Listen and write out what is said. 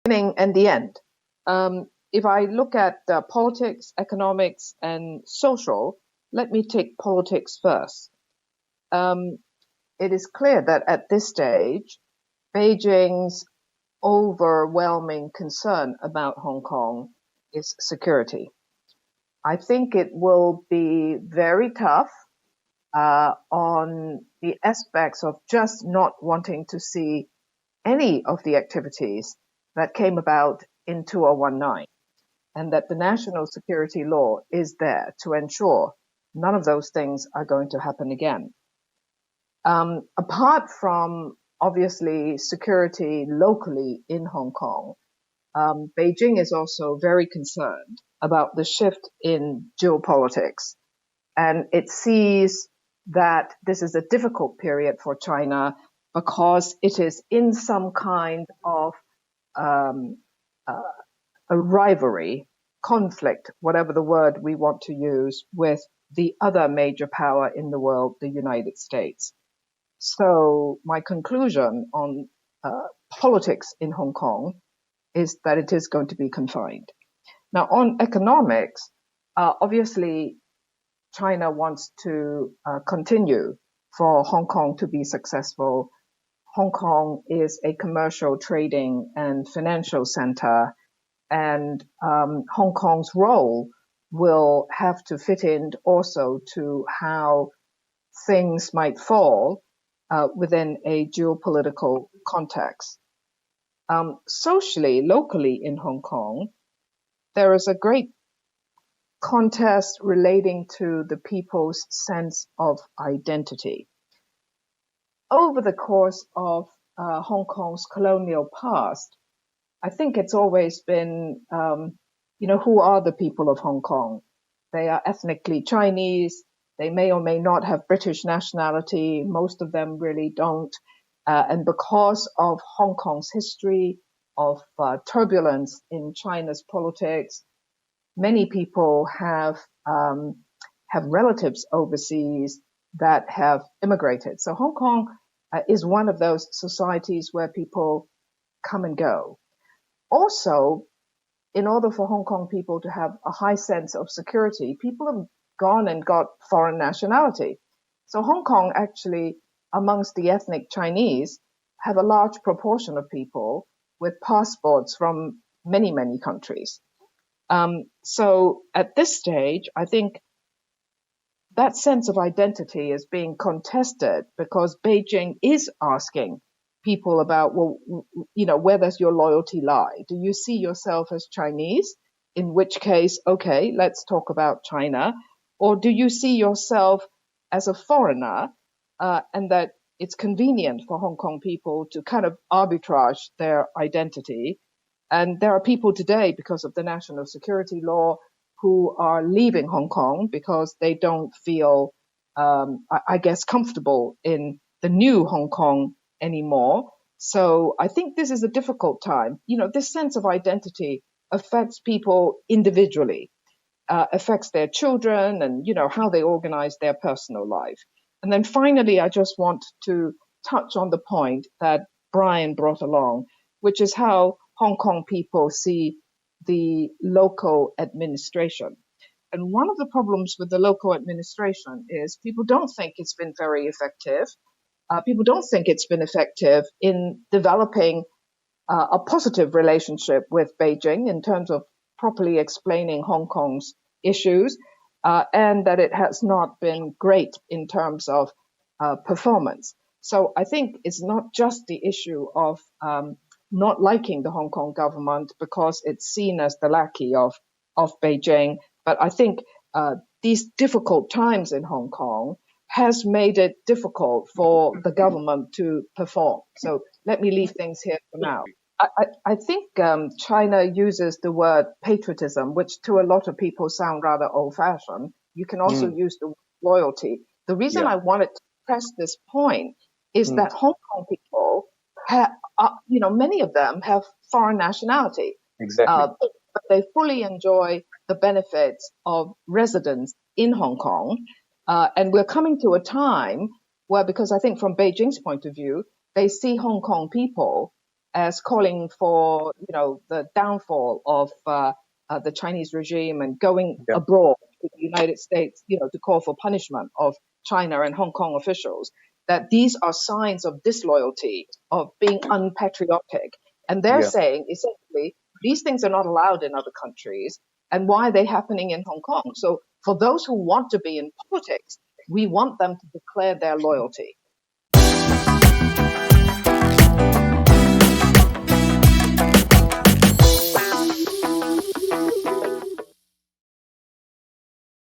beginning and the end. If I look at politics, economics, and social, let me take politics first. It is clear that at this stage, Beijing's overwhelming concern about Hong Kong is security. I think it will be very tough on the aspects of just not wanting to see any of the activities that came about in 2019, and that the national security law is there to ensure none of those things are going to happen again. Apart from obviously security locally in Hong Kong, Beijing is also very concerned about the shift in geopolitics, and it sees that this is a difficult period for China because it is in some kind of a rivalry, conflict, whatever the word we want to use, with the other major power in the world, the United States. So my conclusion on politics in Hong Kong is that it is going to be confined. Now, on economics, obviously, China wants to continue for Hong Kong to be successful. Hong Kong is a commercial, trading, and financial center, and Hong Kong's role will have to fit in also to how things might fall within a geopolitical context. Socially, locally in Hong Kong, there is a great contest relating to the people's sense of identity. Over the course of Hong Kong's colonial past, I think it's always been, who are the people of Hong Kong? They are ethnically Chinese. They may or may not have British nationality. Most of them really don't. And because of Hong Kong's history of turbulence in China's politics, many people have relatives overseas that have immigrated. So Hong Kong is one of those societies where people come and go. Also, in order for Hong Kong people to have a high sense of security, people have gone and got foreign nationality. So Hong Kong actually, amongst the ethnic Chinese, have a large proportion of people with passports from many, many countries. So at this stage, I think that sense of identity is being contested because Beijing is asking people about, where does your loyalty lie? Do you see yourself as Chinese? In which case, okay, let's talk about China. Or do you see yourself as a foreigner, and that it's convenient for Hong Kong people to kind of arbitrage their identity? And there are people today, because of the national security law, who are leaving Hong Kong because they don't feel, comfortable in the new Hong Kong anymore. So I think this is a difficult time. This sense of identity affects people individually, affects their children and, how they organize their personal life. And then finally, I just want to touch on the point that Brian brought along, which is how Hong Kong people see the local administration. And one of the problems with the local administration is people don't think it's been very effective. People don't think it's been effective in developing a positive relationship with Beijing in terms of properly explaining Hong Kong's issues, and that it has not been great in terms of performance. So I think it's not just the issue of not liking the Hong Kong government because it's seen as the lackey of Beijing, but I think these difficult times in Hong Kong has made it difficult for the government to perform. So let me leave things here for now. I think China uses the word patriotism, which to a lot of people sound rather old-fashioned. You can also use the word loyalty. The reason I wanted to press this point is that Hong Kong people have, many of them have foreign nationality. Exactly. But they fully enjoy the benefits of residence in Hong Kong. And we're coming to a time where, because I think from Beijing's point of view, they see Hong Kong people as calling for, the downfall of the Chinese regime and going Yeah. abroad to the United States, to call for punishment of China and Hong Kong officials, that these are signs of disloyalty, of being unpatriotic. And they're Yeah. saying essentially these things are not allowed in other countries. And why are they happening in Hong Kong? So for those who want to be in politics, we want them to declare their loyalty.